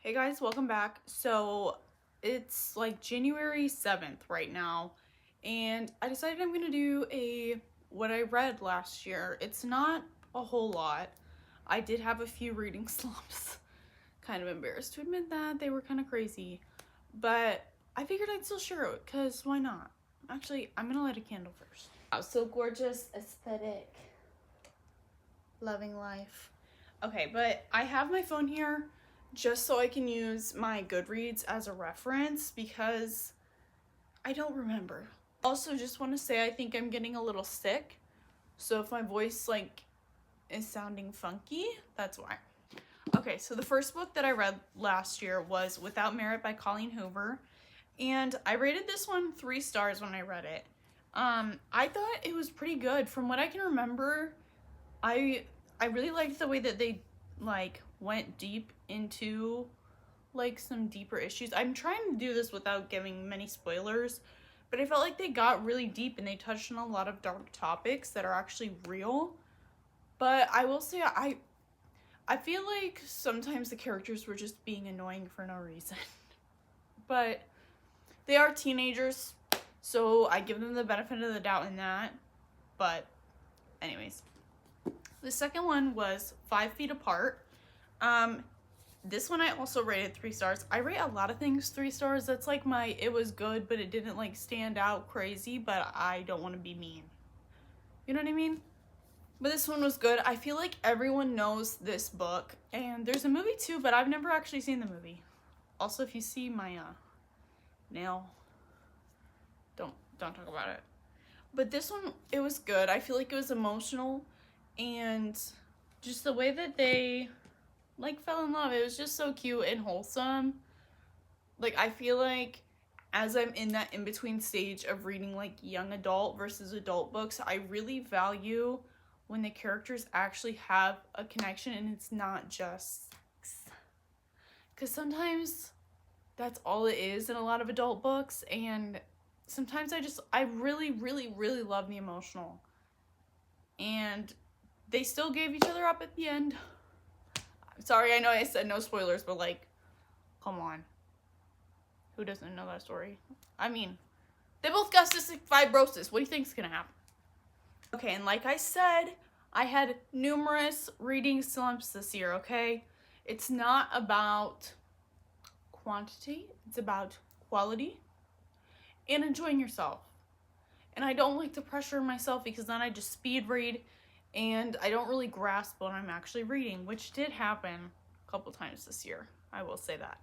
Hey guys, welcome back. So it's like January 7th right now, and I decided I'm gonna do what I read last year. It's not a whole lot. I did have a few reading slumps. Kind of embarrassed to admit that they were kind of crazy, but I figured I'd still share it because why not? Actually, I'm gonna light a candle first. Wow, so gorgeous, aesthetic, loving life. Okay, but I have my phone here just so I can use my Goodreads as a reference because I don't remember. Also, just want to say I think I'm getting a little sick, so if my voice is sounding funky, that's why. Okay, so the first book that I read last year was Without Merit by Colleen Hoover, and I rated this one 3 stars when I read it. I thought it was pretty good. From what I can remember, I really liked the way that they went deep into some deeper issues. I'm trying to do this without giving many spoilers, but I felt like they got really deep and they touched on a lot of dark topics that are actually real. But I will say I feel like sometimes the characters were just being annoying for no reason. But they are teenagers, so I give them the benefit of the doubt in that. But anyways, the second one was 5 Feet Apart. This one I also rated 3 stars. I rate a lot of things 3 stars. That's like it was good, but it didn't stand out crazy, but I don't want to be mean. You know what I mean? But this one was good. I feel like everyone knows this book, and there's a movie too, but I've never actually seen the movie. Also, if you see my nail, don't talk about it. But this one, it was good. I feel like it was emotional, and just the way that they fell in love, it was just so cute and wholesome. I feel like as I'm in that in-between stage of reading young adult versus adult books, I really value when the characters actually have a connection and it's not just sex. Because sometimes that's all it is in a lot of adult books, and sometimes I really love the emotional. And they still gave each other up at the end. Sorry, I know I said no spoilers, but come on. Who doesn't know that story? I mean, they both got cystic fibrosis. What do you think's gonna happen? Okay, and like I said, I had numerous reading slumps this year, okay? It's not about quantity, it's about quality and enjoying yourself. And I don't like to pressure myself because then I just speed read and I don't really grasp what I'm actually reading, which did happen a couple times this year. I will say that.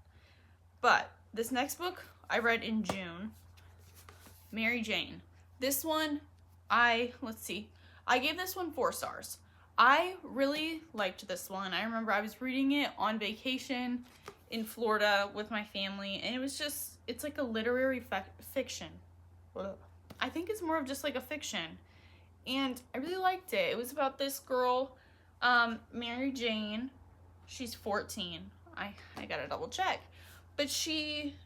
But this next book I read in June, Mary Jane. This one, I gave this one 4 stars. I really liked this one. I remember I was reading it on vacation in Florida with my family, and it's like a literary fiction. I think it's more of just like a fiction. And I really liked it. It was about this girl, Mary Jane. She's 14. I gotta double check. But she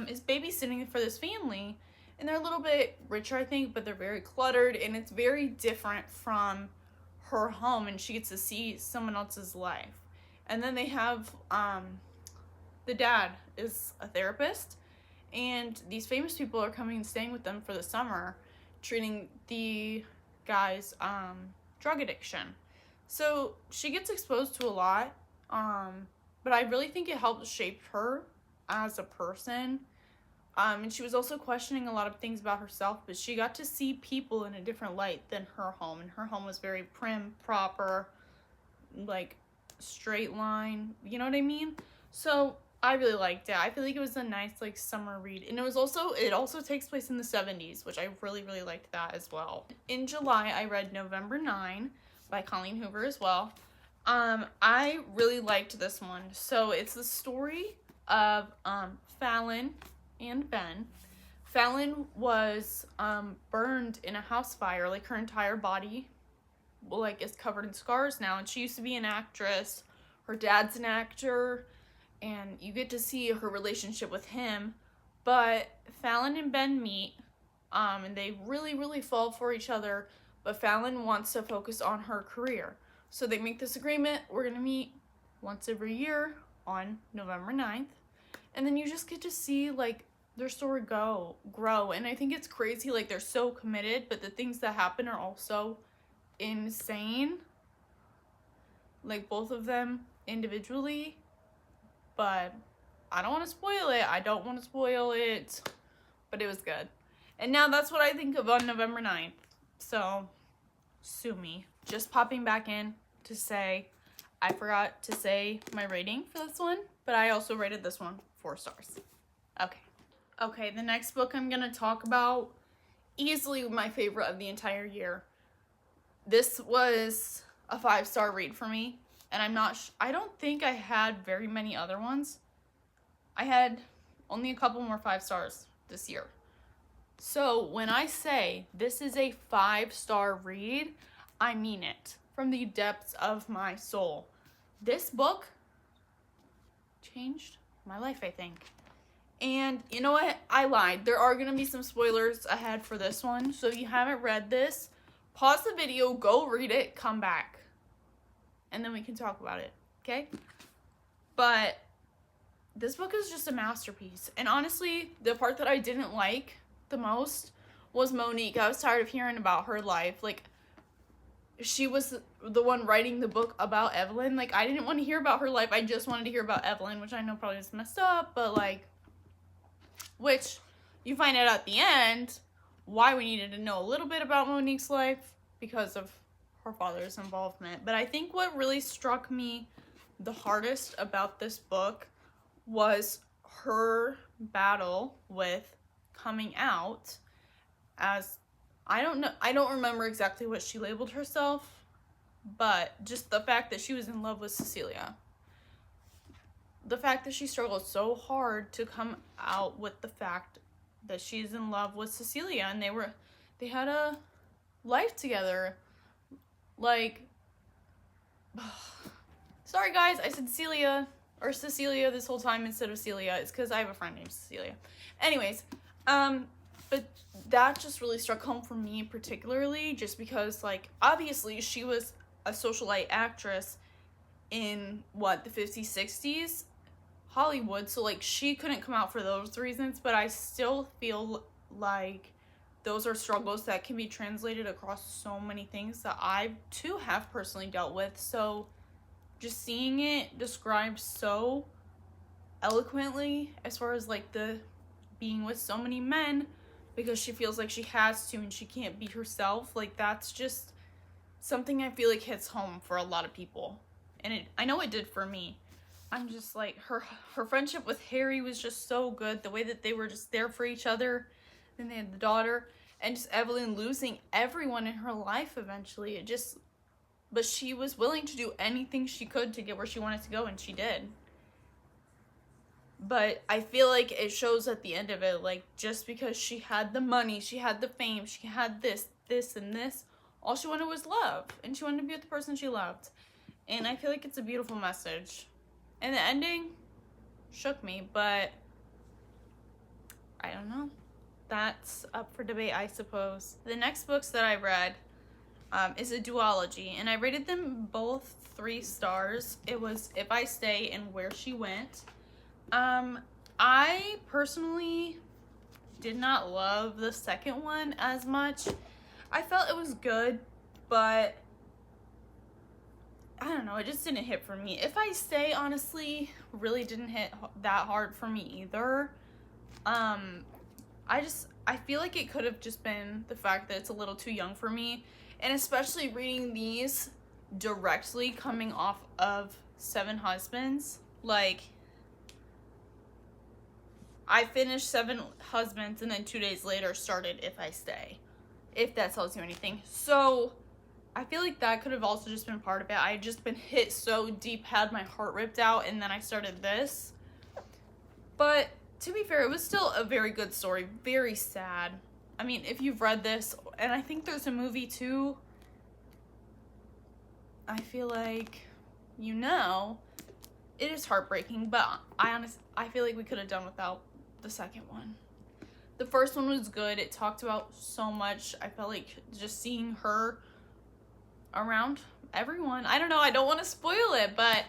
is babysitting for this family, and they're a little bit richer, I think, but they're very cluttered, and it's very different from her home, and she gets to see someone else's life. And then they have, the dad is a therapist, and these famous people are coming and staying with them for the summer, treating the guy's drug addiction. So she gets exposed to a lot, but I really think it helped shape her as a person. And she was also questioning a lot of things about herself, but she got to see people in a different light than her home. And her home was very prim, proper, straight line. You know what I mean? So I really liked it. I feel like it was a nice summer read. And it also takes place in the 70s, which I really liked that as well. In July, I read November 9 by Colleen Hoover as well. I really liked this one. So it's the story of Fallon and Ben. Fallon was burned in a house fire. Her entire body is covered in scars now, and she used to be an actress. Her dad's an actor, and you get to see her relationship with him. But Fallon and Ben meet, and they really fall for each other, but Fallon wants to focus on her career. So they make this agreement: we're gonna meet once every year on November 9th. And then you just get to see, like, their story grow. And I think it's crazy, like, they're so committed, but the things that happen are also insane. Like, both of them individually. But I don't want to spoil it. But it was good. And now that's what I think of on November 9th. So, sue me. Just popping back in to say, I forgot to say my rating for this one, but I also rated this one 4 stars. Okay, the next book I'm going to talk about, easily my favorite of the entire year. This was a 5-star read for me, and I don't think I had very many other ones. I had only a couple more 5 stars this year. So when I say this is a 5-star read, I mean it from the depths of my soul. This book changed my life, I think. And you know what? I lied. There are going to be some spoilers ahead for this one. So if you haven't read this, pause the video, go read it, come back. And then we can talk about it, okay? But this book is just a masterpiece. And honestly, the part that I didn't like the most was Monique. I was tired of hearing about her life. Like, she was the one writing the book about Evelyn. Like, I didn't want to hear about her life. I just wanted to hear about Evelyn, which I know probably is messed up, but like, which you find out at the end why we needed to know a little bit about Monique's life because of her father's involvement. But I think what really struck me the hardest about this book was her battle with coming out as, I don't remember exactly what she labeled herself, but just the fact that she was in love with Cecilia. The fact that she struggled so hard to come out with the fact that she's in love with Cecilia, and they had a life together. Like, sorry guys, I said Celia or Cecilia this whole time instead of Celia. It's because I have a friend named Cecilia. Anyways, but that just really struck home for me particularly, just because, like, obviously she was a socialite actress in, what, the 50s, 60s Hollywood, so, like, she couldn't come out for those reasons, but I still feel like those are struggles that can be translated across so many things that I, too, have personally dealt with. So just seeing it described so eloquently as far as, like, the being with so many men because she feels like she has to and she can't be herself, like, that's just something I feel like hits home for a lot of people. And I know it did for me. I'm just like, her friendship with Harry was just so good. The way that they were just there for each other. Then they had the daughter. And just Evelyn losing everyone in her life eventually. But she was willing to do anything she could to get where she wanted to go, and she did. But I feel like it shows at the end of it, like, just because she had the money, she had the fame, she had this, and this, all she wanted was love. And she wanted to be with the person she loved. And I feel like it's a beautiful message. And the ending shook me, but I don't know. That's up for debate, I suppose. The next books that I read is a duology, and I rated them both 3 stars. It was If I Stay and Where She Went. I personally did not love the second one as much. I felt it was good, but I don't know, it just didn't hit for me. If I Stay, honestly, really didn't hit that hard for me either. I feel like it could have just been the fact that it's a little too young for me. And especially reading these directly coming off of 7 Husbands. Like, I finished 7 Husbands and then 2 days later started If I Stay. If that tells you anything. So I feel like that could have also just been part of it. I had just been hit so deep, had my heart ripped out, and then I started this. But to be fair, it was still a very good story. Very sad. I mean, if you've read this, and I think there's a movie too, I feel like, you know, it is heartbreaking, but I feel like we could have done without the second one. The first one was good. It talked about so much. I felt like just seeing her around everyone. I don't know. I don't want to spoil it, but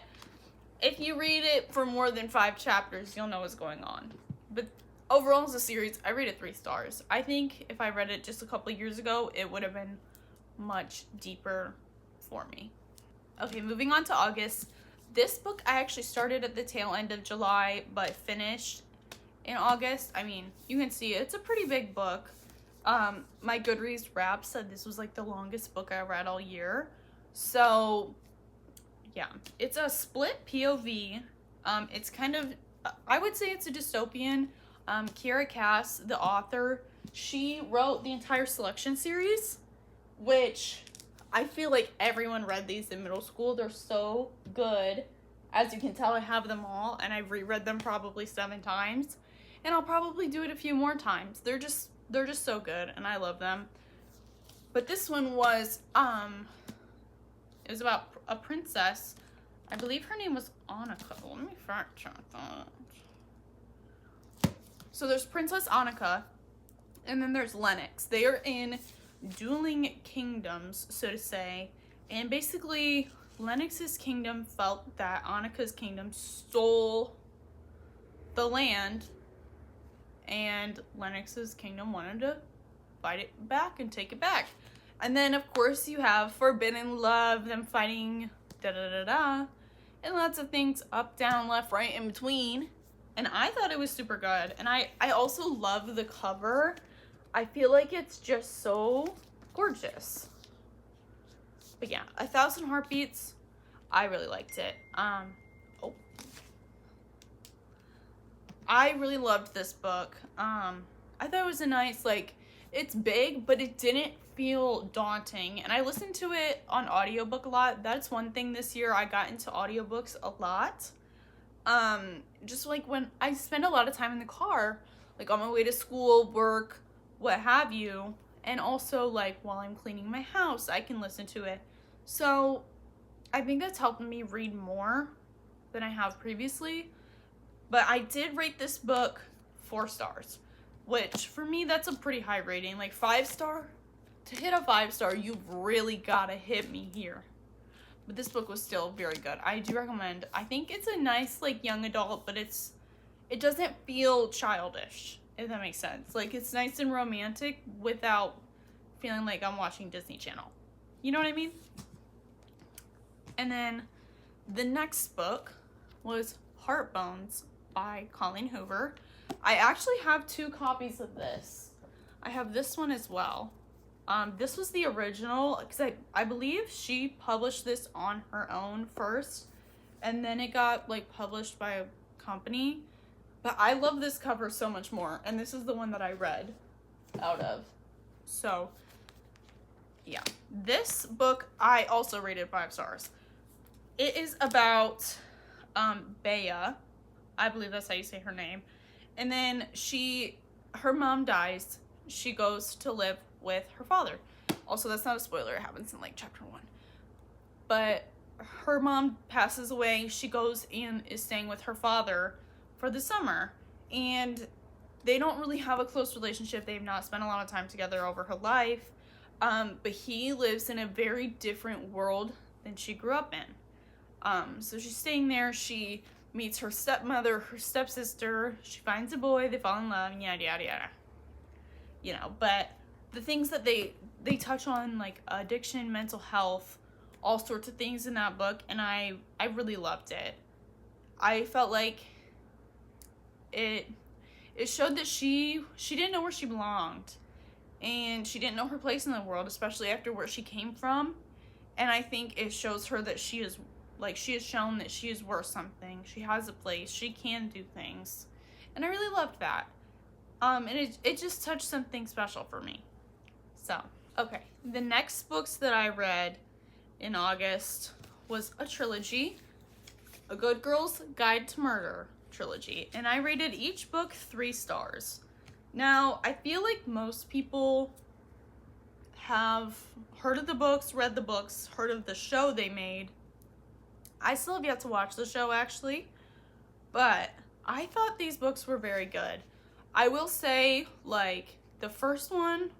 if you read it for more than 5 chapters, you'll know what's going on. But overall, as a series, I rate it 3 stars. I think if I read it just a couple years ago, it would have been much deeper for me. Okay, moving on to August. This book I actually started at the tail end of July, but finished in August. I mean, you can see it's a pretty big book. My Goodreads wrap said this was like the longest book I read all year. So, yeah, it's a split POV. It's kind of, I would say it's a dystopian. Kiera Cass, the author, she wrote the entire Selection series, which I feel like everyone read these in middle school. They're so good. As you can tell, I have them all, and I've reread them probably 7 times, and I'll probably do it a few more times. They're just so good, and I love them. But this one was, it was about a princess. I believe her name was Annika. Let me fact check that. So there's Princess Annika, and then there's Lennox. They are in dueling kingdoms, so to say, and basically Lennox's kingdom felt that Annika's kingdom stole the land, and Lennox's kingdom wanted to fight it back and take it back. And then of course you have forbidden love, them fighting and lots of things up, down, left, right, in between. And I thought it was super good, and I also love the cover. I feel like it's just so gorgeous. But yeah, 1,000 Heartbeats, I really liked it. I really loved this book. I thought it was a nice, like, it's big, but it didn't feel daunting. And I listened to it on audiobook a lot. That's one thing this year, I got into audiobooks a lot. Just like when I spend a lot of time in the car, like on my way to school, work, what have you, and also like while I'm cleaning my house, I can listen to it. So I think that's helped me read more than I have previously. But I did rate this book 4 stars, which for me, that's a pretty high rating. Like 5-star, to hit a 5-star, you've really gotta hit me here. But this book was still very good. I do recommend. I think it's a nice like young adult, but it doesn't feel childish, if that makes sense. Like, it's nice and romantic without feeling like I'm watching Disney Channel. You know what I mean? And then the next book was Heartbones by Colleen Hoover. I actually have 2 copies of this. I have this one as well. This was the original, because I believe she published this on her own first, and then it got like published by a company. But I love this cover so much more, and this is the one that I read out of. So, yeah. This book, I also rated 5 stars. It is about Bea. I believe that's how you say her name. And then her mom dies. She goes to live with her father. Also, that's not a spoiler. It happens in like chapter 1. But her mom passes away. She goes and is staying with her father for the summer, and they don't really have a close relationship. They've not spent a lot of time together over her life, but he lives in a very different world than she grew up in. So she's staying there. She meets her stepmother, her stepsister. She finds a boy. They fall in love, yada yada yada. You know, but the things that they touch on, like addiction, mental health, all sorts of things in that book, and I really loved it. I felt like it showed that she didn't know where she belonged, and she didn't know her place in the world, especially after where she came from. And I think it shows her that she has shown that she is worth something. She has a place. She can do things, and I really loved that. And it just touched something special for me. So, okay, the next books that I read in August was a trilogy, A Good Girl's Guide to Murder trilogy, and I rated each book 3 stars. Now, I feel like most people have heard of the books, read the books, heard of the show they made. I still have yet to watch the show, actually, but I thought these books were very good. I will say, like, the first one,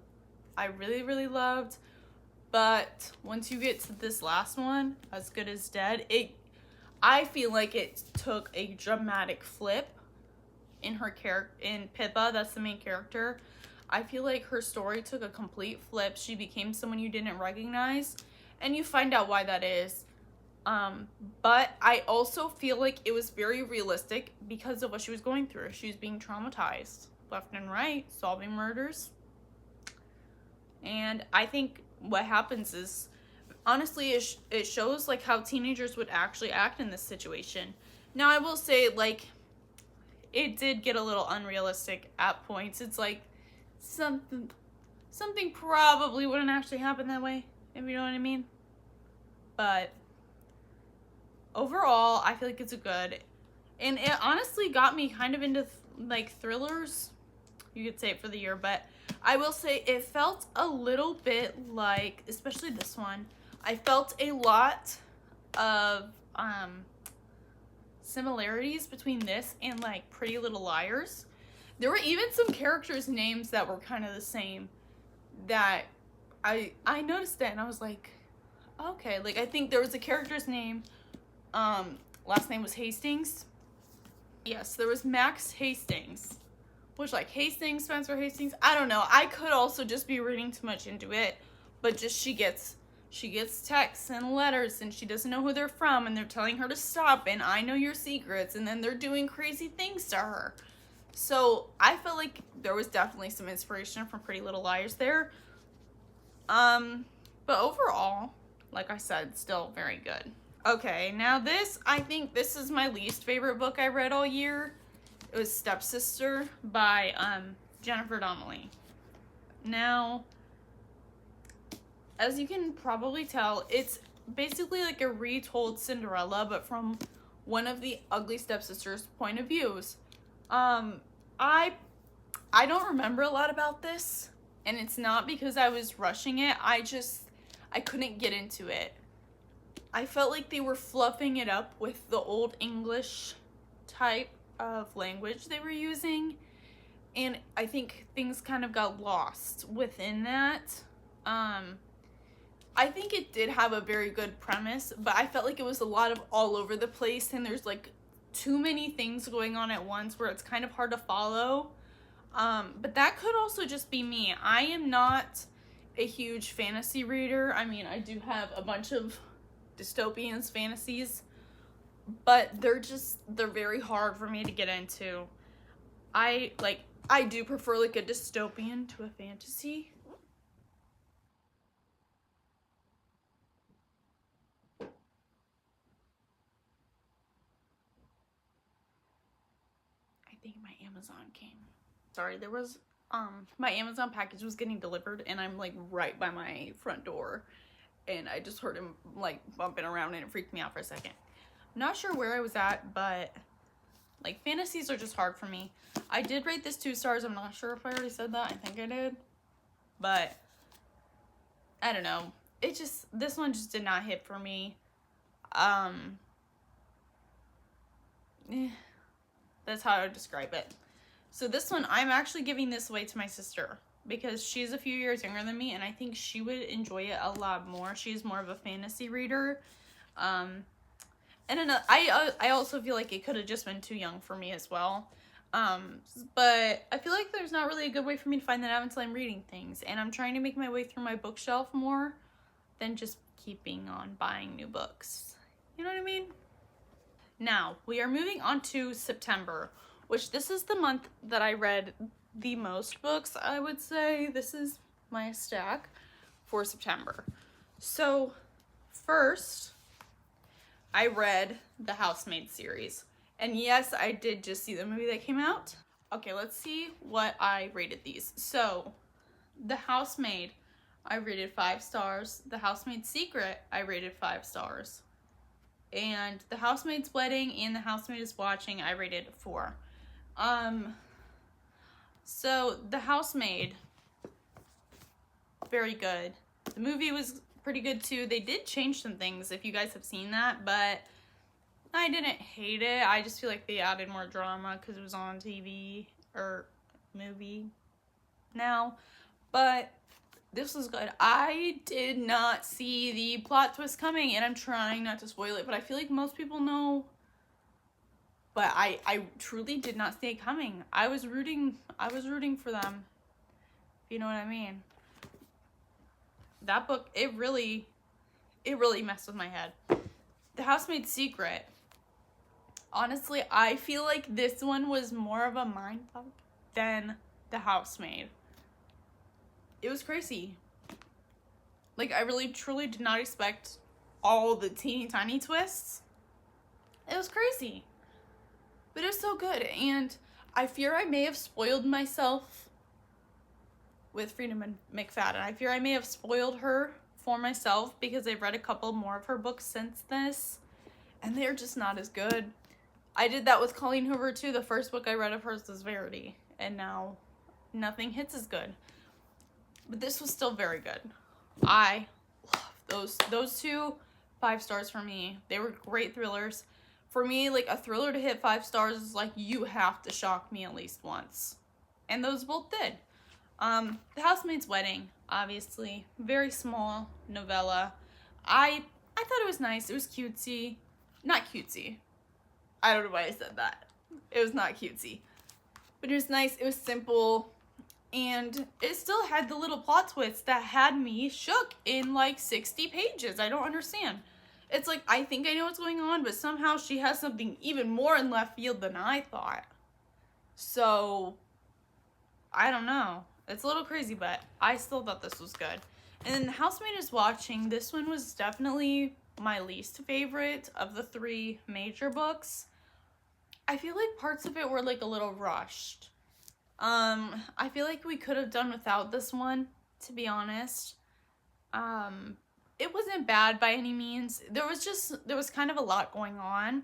I really, really loved, but once you get to this last one, As Good as Dead, I feel like it took a dramatic flip in her in Pippa, that's the main character. I feel like her story took a complete flip. She became someone you didn't recognize, and you find out why that is. But I also feel like it was very realistic because of what she was going through. She was being traumatized left and right, solving murders. And I think what happens is, honestly, it shows like how teenagers would actually act in this situation. Now, I will say, like, it did get a little unrealistic at points. It's like something probably wouldn't actually happen that way, if you know what I mean. But overall, I feel like it's a good, and it honestly got me kind of into like thrillers, you could say, for the year. But I will say it felt a little bit like, especially this one, I felt a lot of similarities between this and like Pretty Little Liars. There were even some characters' names that were kind of the same that I noticed that, and I was like, okay. Like, I think there was a character's name, last name was Hastings. Yes, there was Max Hastings, which, like, Hastings, Spencer Hastings, I don't know. I could also just be reading too much into it, but just she gets texts and letters, and she doesn't know who they're from, and they're telling her to stop, and I know your secrets, and then they're doing crazy things to her. So I felt like there was definitely some inspiration from Pretty Little Liars there. But overall, like I said, still very good. Okay, now this, I think this is my least favorite book I read all year. It was Stepsister by Jennifer Donnelly. Now, as you can probably tell, it's basically like a retold Cinderella, but from one of the ugly stepsisters' point of views. I don't remember a lot about this, and it's not because I was rushing it. I couldn't get into it. I felt like they were fluffing it up with the old English type of language they were using, and I think things kind of got lost within that. I think it did have a very good premise, but I felt like it was a lot of all over the place, and there's like too many things going on at once where it's kind of hard to follow. But that could also just be me. I am not a huge fantasy reader. I mean, I do have a bunch of dystopians, fantasies, but they're very hard for me to get into. I do prefer like a dystopian to a fantasy. I think my Amazon came. Sorry, there was my Amazon package was getting delivered, and I'm like right by my front door, and I just heard him like bumping around, and it freaked me out for a second. I'm not sure where I was at, but like fantasies are just hard for me. I did rate this 2 stars. I'm not sure if I already said that. I think I did, but I don't know. This one just did not hit for me. That's how I would describe it. So this one, I'm actually giving this away to my sister because she's a few years younger than me, and I think she would enjoy it a lot more. She's more of a fantasy reader. And I also feel like it could have just been too young for me as well. But I feel like there's not really a good way for me to find that out until I'm reading things, and I'm trying to make my way through my bookshelf more than just keeping on buying new books. You know what I mean? Now, we are moving on to September, which this is the month that I read the most books, I would say. This is my stack for September. So, first, I read the Housemaid series. And yes, I did just see the movie that came out. Okay, let's see what I rated these. So, The Housemaid, I rated 5 stars. The Housemaid's Secret, I rated 5 stars. And The Housemaid's Wedding and The Housemaid is Watching, I rated 4. So The Housemaid, very good. The movie was pretty good too. They did change some things, if you guys have seen that, but I didn't hate it. I just feel like they added more drama because it was on TV or movie now. But This was good. I did not see the plot twist coming, and I'm trying not to spoil it, but I feel like most people know. But I truly did not see it coming. I was rooting for them. If you know what I mean. That book, it really messed with my head. The Housemaid's Secret. Honestly, I feel like this one was more of a mindfuck than The Housemaid. It was crazy. Like, I really truly did not expect all the teeny tiny twists. It was crazy. But it was so good. And I fear I may have spoiled myself with Freedom McFadden. I fear I may have spoiled her for myself because I've read a couple more of her books since this. And they're just not as good. I did that with Colleen Hoover too. The first book I read of hers was Verity. And now nothing hits as good. But this was still very good. I love those two 5 stars for me. They were great thrillers. For me, like, a thriller to hit 5 stars is like, you have to shock me at least once. And those both did. The Housemaid's Wedding, obviously. Very small novella. I thought it was nice. It was cutesy. Not cutesy. I don't know why I said that. It was not cutesy. But it was nice. It was simple. And it still had the little plot twist that had me shook in like 60 pages. I don't understand. It's like, I think I know what's going on, but somehow she has something even more in left field than I thought. So, I don't know. It's a little crazy, but I still thought this was good. And then The Housemaid is Watching. This one was definitely my least favorite of the 3 major books. I feel like parts of it were like a little rushed. I feel like we could have done without this one, to be honest. It wasn't bad by any means. There was kind of a lot going on.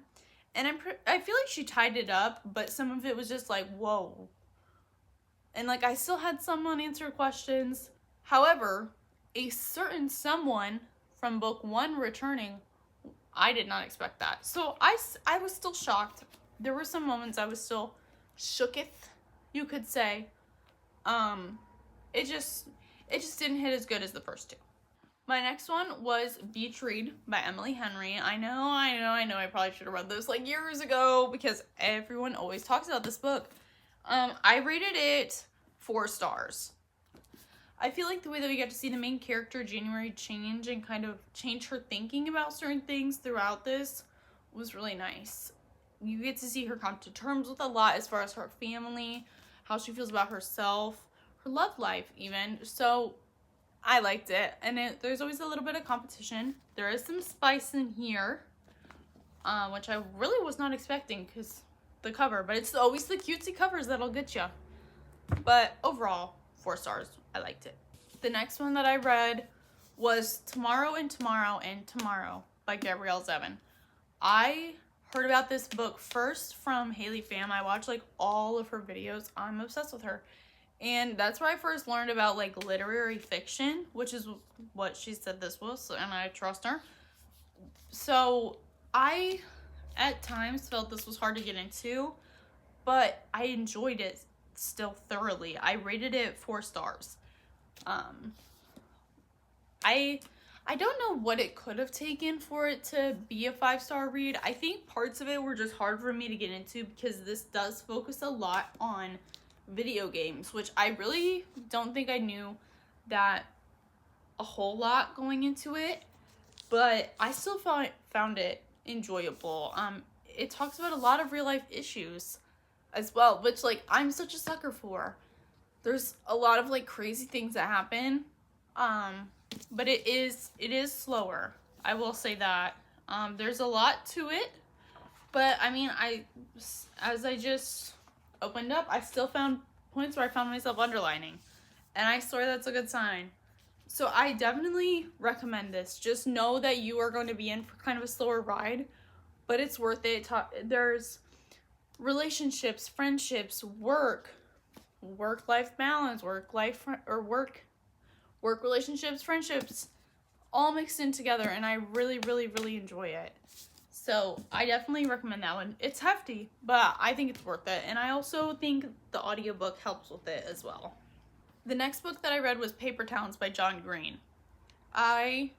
And I feel like she tied it up, but some of it was just like, whoa. And like, I still had some unanswered questions. However, a certain someone from book 1 returning, I did not expect that. So I was still shocked. There were some moments I was still shooketh, you could say. It just didn't hit as good as the first 2. My next one was Beach Read by Emily Henry. I know. I probably should have read this like years ago because everyone always talks about this book. I rated it 4 stars. I feel like the way that we get to see the main character, January, change and kind of change her thinking about certain things throughout this was really nice. You get to see her come to terms with a lot as far as her family, how she feels about herself, her love life even. So I liked it. And there's always a little bit of competition. There is some spice in here, which I really was not expecting because the cover. But it's always the cutesy covers that'll get you. But overall, 4 stars. I liked it. The next one that I read was Tomorrow and Tomorrow and Tomorrow by Gabrielle Zevin. I heard about this book first from Haley Pham. I watched like all of her videos. I'm obsessed with her. And that's where I first learned about like literary fiction, which is what she said this was, and I trust her. So I at times felt this was hard to get into, but I enjoyed it still thoroughly. I rated it 4 stars. I don't know what it could have taken for it to be a 5-star read. I think parts of it were just hard for me to get into because this does focus a lot on video games, which I really don't think I knew that a whole lot going into it, but I still found it enjoyable. It talks about a lot of real life issues as well, which like I'm such a sucker for. There's a lot of like crazy things that happen, but it is slower. I will say that. There's a lot to it, but I mean, as I just opened up, I still found points where I found myself underlining, and I swear that's a good sign. So I definitely recommend this. Just know that you are going to be in for kind of a slower ride, but it's worth it. There's relationships, friendships, work-life balance, work relationships, friendships, all mixed in together, and I really, really, really enjoy it. So I definitely recommend that one. It's hefty, but I think it's worth it, and I also think the audiobook helps with it as well. The next book that I read was Paper Towns by John Green. I'm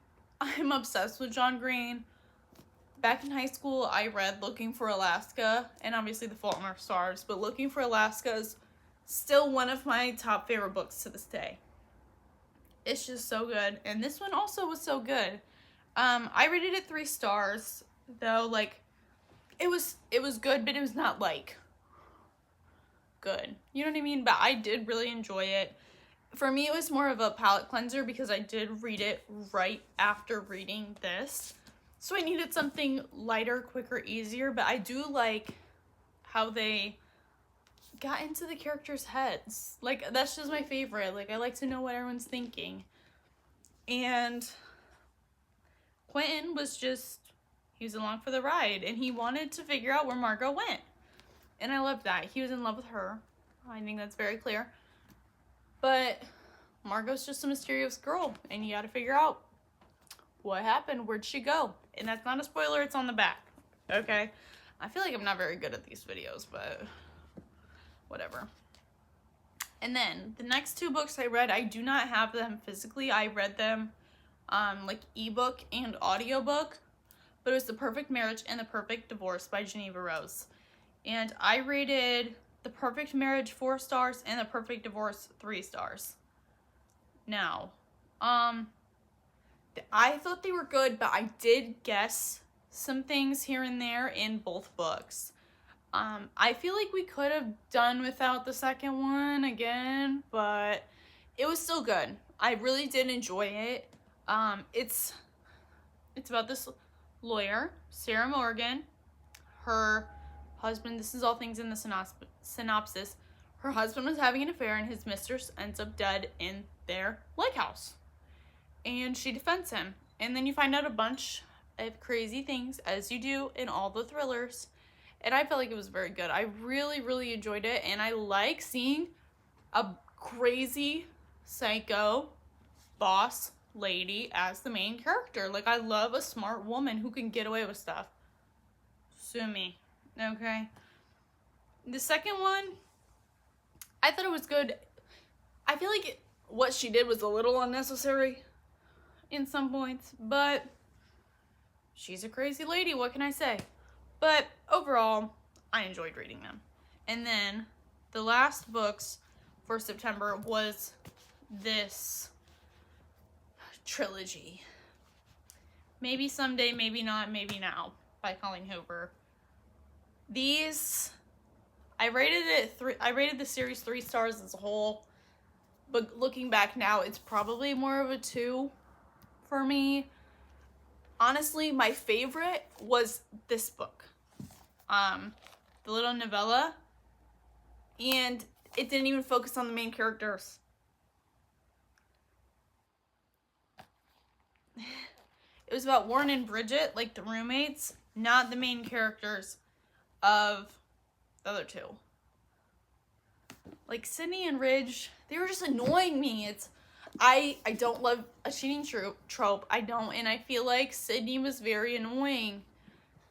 obsessed with John Green. Back in high school, I read Looking for Alaska and obviously The Fault in Our Stars, but Looking for Alaska is still one of my top favorite books to this day. It's just so good, and this one also was so good. I rated it 3 stars, though. Like, it was good, but it was not like good. You know what I mean? But I did really enjoy it. For me, it was more of a palate cleanser because I did read it right after reading this. So I needed something lighter, quicker, easier. But I do like how they got into the characters' heads. Like, that's just my favorite. Like, I like to know what everyone's thinking. And Quentin was just, he was along for the ride. And he wanted to figure out where Margot went. And I loved that. He was in love with her. I think that's very clear. But Margot's just a mysterious girl. And you gotta figure out what happened. Where'd she go? And that's not a spoiler. It's on the back. Okay? I feel like I'm not very good at these videos, but whatever. And then the next 2 books I read, I do not have them physically. I read them like ebook and audiobook. But it was The Perfect Marriage and The Perfect Divorce by Geneva Rose. And I rated The Perfect Marriage 4 stars and The Perfect Divorce 3 stars. Now, I thought they were good, but I did guess some things here and there in both books. I feel like we could have done without the second one again, but it was still good. I really did enjoy it. It's about this lawyer, Sarah Morgan, her husband, this is all things in the synopsis, her husband was having an affair and his mistress ends up dead in their lake house. And she defends him. And then you find out a bunch of crazy things, as you do in all the thrillers. And I felt like it was very good. I really, really enjoyed it. And I like seeing a crazy, psycho boss lady as the main character. Like, I love a smart woman who can get away with stuff. Sue me. Okay. The second one, I thought it was good. I feel like what she did was a little unnecessary in some points, but she's a crazy lady, what can I say? But overall, I enjoyed reading them. And then the last books for September was this trilogy. Maybe Someday, Maybe Not, Maybe Now by Colleen Hoover. These, I rated the series 3 stars as a whole, but looking back now, it's probably more of a 2 for me. Honestly, my favorite was this book, the little novella, and it didn't even focus on the main characters. It was about Warren and Bridget, like the roommates, not the main characters of the other 2. Like Sydney and Ridge, they were just annoying me. I don't love a cheating trope. I don't, and I feel like Sydney was very annoying.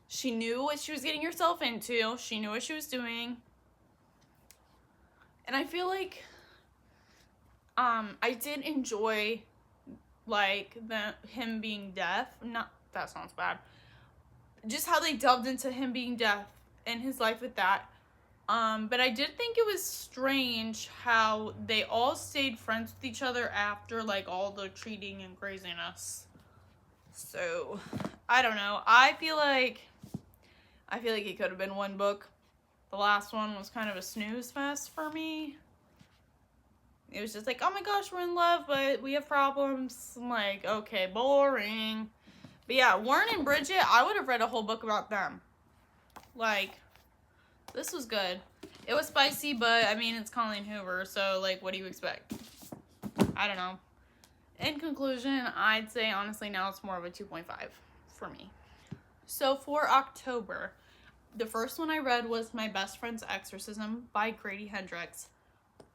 She knew what she was getting herself into. She knew what she was doing. And I feel like I did enjoy like him being deaf. Not that sounds bad. Just how they delved into him being deaf and his life with that. But I did think it was strange how they all stayed friends with each other after like all the cheating and craziness. So, I don't know. I feel like it could have been one book. The last one was kind of a snooze fest for me. It was just like, oh my gosh, we're in love, but we have problems. I'm like, okay, boring. But yeah, Warren and Bridget, I would have read a whole book about them. Like, this was good. It was spicy, but I mean, it's Colleen Hoover, so like, what do you expect? I don't know. In conclusion, I'd say honestly now it's more of a 2.5 for me. So for October, the first one I read was My Best Friend's Exorcism by Grady Hendrix.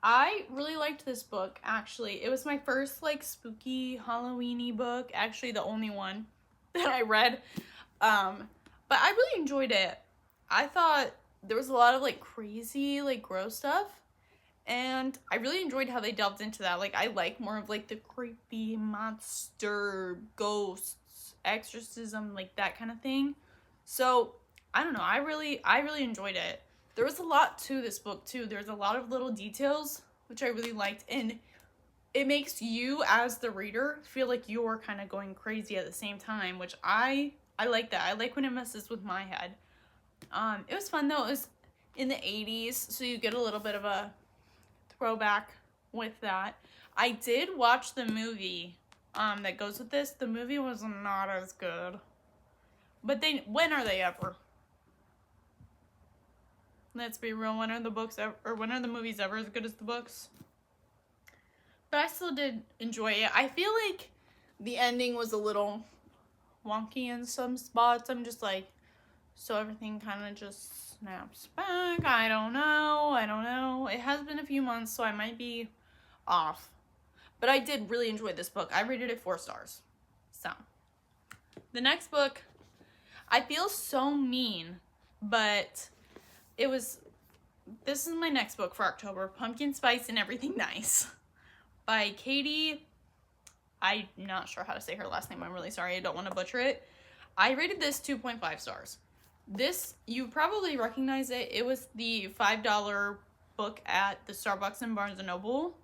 I really liked this book, actually. It was my first like spooky Halloween-y book, actually the only one that I read. But I really enjoyed it. I thought there was a lot of like crazy, like gross stuff. And I really enjoyed how they delved into that. Like, I like more of like the creepy monster, ghosts, exorcism, like that kind of thing. So I don't know, I really enjoyed it. There was a lot to this book too. There's a lot of little details which I really liked, and it makes you as the reader feel like you're kind of going crazy at the same time, which I like that. I like when it messes with my head. It was fun though. It was in the 80s, so you get a little bit of a throwback with that. I did watch the movie that goes with this. The movie was not as good. But when are they ever? Let's be real, when are the books ever, or when are the movies ever as good as the books? But I still did enjoy it. I feel like the ending was a little wonky in some spots. I'm just like, so everything kind of just snaps back. I don't know. It has been a few months, so I might be off. But I did really enjoy this book. I rated it 4 stars. So, the next book, I feel so mean, but this is my next book for October, Pumpkin Spice and Everything Nice, by Katie. I'm not sure how to say her last name. I'm really sorry. I don't want to butcher it. I rated this 2.5 stars. This, you probably recognize it. It was the $5 book at the Starbucks and Barnes & Noble.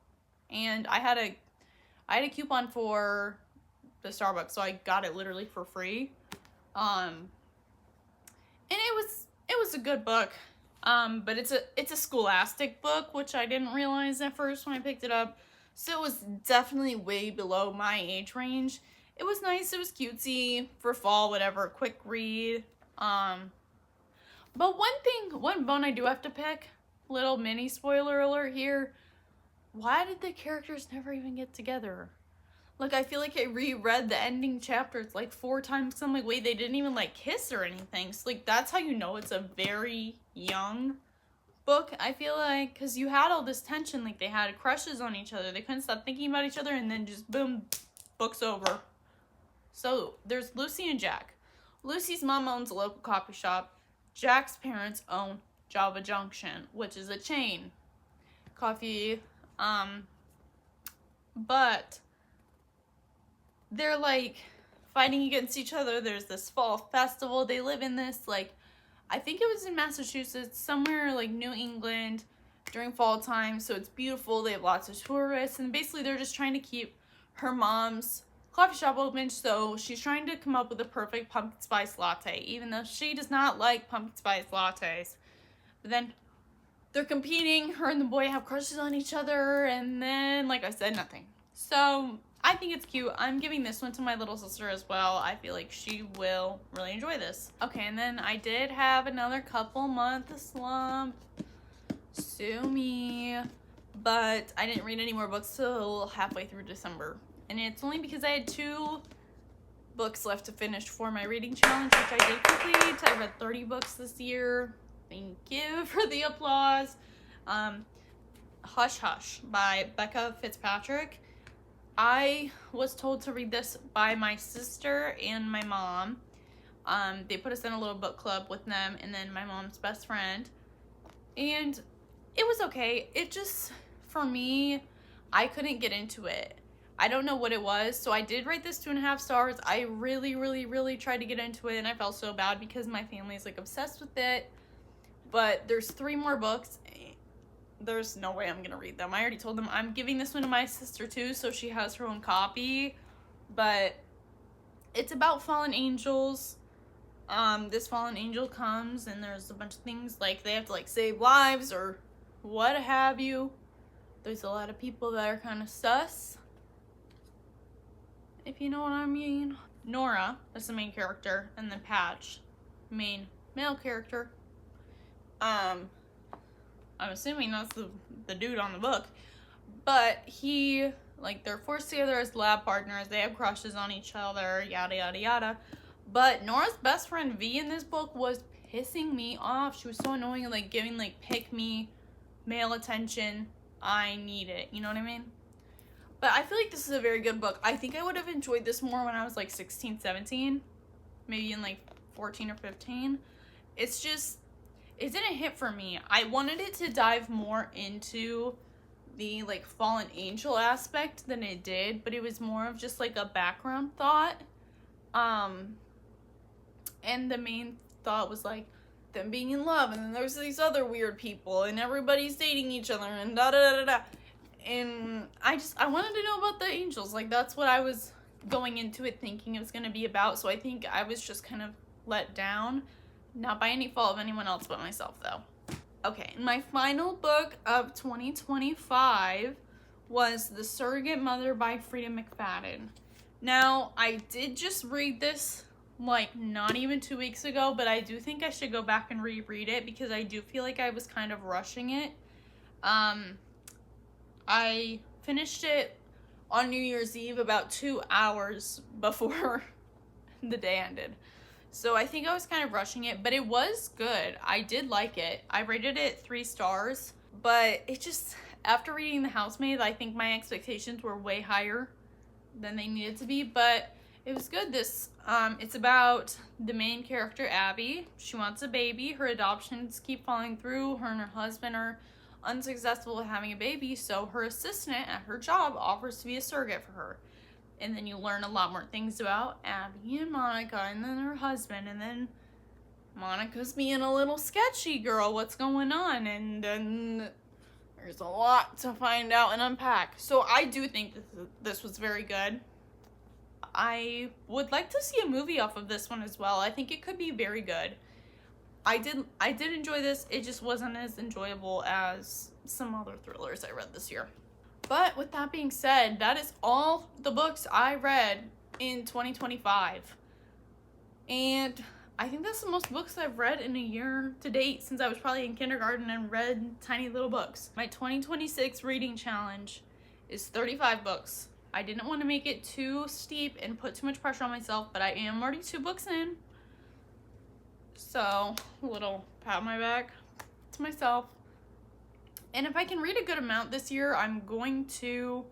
And I had a coupon for the Starbucks, so I got it literally for free. And it was a good book. But it's a scholastic book, which I didn't realize at first when I picked it up. So it was definitely way below my age range. It was nice, it was cutesy for fall, whatever, quick read. But one bone I do have to pick, little mini spoiler alert here, why did the characters never even get together? Like, I feel like I reread the ending chapters like 4 times. I'm like, wait, they didn't even like kiss or anything. So like, that's how you know it's a very young book, I feel like, because you had all this tension. Like, they had crushes on each other, they couldn't stop thinking about each other, and then just boom, book's over. So there's Lucy and Jack. Lucy's mom owns a local coffee shop. Jack's parents own Java Junction, which is a chain coffee. But they're like fighting against each other. There's this fall festival. They live in this, like, I think it was in Massachusetts, somewhere like New England during fall time. So it's beautiful. They have lots of tourists, and basically they're just trying to keep her mom's coffee shop open. So she's trying to come up with a perfect pumpkin spice latte, even though she does not like pumpkin spice lattes. But then they're competing. Her and the boy have crushes on each other, and then, like I said, nothing. So I think it's cute. I'm giving this one to my little sister as well. I feel like she will really enjoy this. Okay, and then I did have another couple month slump. Sue me. But I didn't read any more books till halfway through December. And it's only because I had 2 books left to finish for my reading challenge, which I did complete. I read 30 books this year. Thank you for the applause. Hush Hush by Becca Fitzpatrick. I was told to read this by my sister and my mom. They put us in a little book club with them, and then my mom's best friend. And it was okay. It just, for me, I couldn't get into it. I don't know what it was, so I did rate this 2.5 stars. I really tried to get into it, and I felt so bad because my family is like obsessed with it. But there's 3 more books. There's no way I'm gonna read them. I already told them I'm giving this one to my sister too, so she has her own copy. But it's about fallen angels. This fallen angel comes, and there's a bunch of things like they have to like save lives or what have you. There's a lot of people that are kind of sus, if you know what I mean. Nora is the main character, and then Patch, main male character. I'm assuming that's the dude on the book. But he, like, they're forced together as lab partners. They have crushes on each other, yada, yada, yada. But Nora's best friend V in this book was pissing me off. She was so annoying and, like, giving, like, pick me male attention. I need it. You know what I mean? But I feel like this is a very good book. I think I would have enjoyed this more when I was, like, 16, 17. Maybe in, like, 14 or 15. It's just, it didn't hit for me. I wanted it to dive more into the like fallen angel aspect than it did, but it was more of just like a background thought. And the main thought was like them being in love, and then there's these other weird people, and everybody's dating each other, and da da da da da. And I wanted to know about the angels. Like, that's what I was going into it thinking it was going to be about. So I think I was just kind of let down. Not by any fault of anyone else but myself, though. Okay, my final book of 2025 was The Surrogate Mother by Frida McFadden. Now, I did just read this, like, not even 2 weeks ago, but I do think I should go back and reread it because I do feel like I was kind of rushing it. I finished it on New Year's Eve about 2 hours before the day ended. So I think I was kind of rushing it, but it was good. I did like it. I rated it 3 stars, but it just, after reading The Housemaid, I think my expectations were way higher than they needed to be, but it was good. It's about the main character, Abby. She wants a baby. Her adoptions keep falling through. Her and her husband are unsuccessful at having a baby, so her assistant at her job offers to be a surrogate for her. And then you learn a lot more things about Abby and Monica, and then her husband, and then Monica's being a little sketchy girl. What's going on? And then there's a lot to find out and unpack. So I do think this was very good. I would like to see a movie off of this one as well. I think it could be very good. I did enjoy this. It just wasn't as enjoyable as some other thrillers I read this year. But with that being said, that is all the books I read in 2025. And I think that's the most books I've read in a year to date since I was probably in kindergarten and read tiny little books. My 2026 reading challenge is 35 books. I didn't want to make it too steep and put too much pressure on myself, but I am already 2 books in. So, a little pat on my back to myself. And if I can read a good amount this year, I'm going to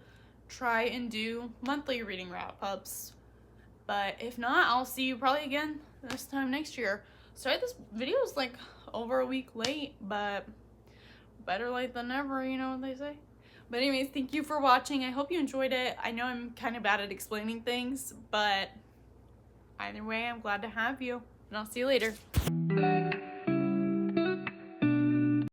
try and do monthly reading wrap-ups. But if not, I'll see you probably again this time next year. Sorry, this video is like over a week late, but better late than never, you know what they say. But anyways, thank you for watching. I hope you enjoyed it. I know I'm kind of bad at explaining things, but either way, I'm glad to have you. And I'll see you later.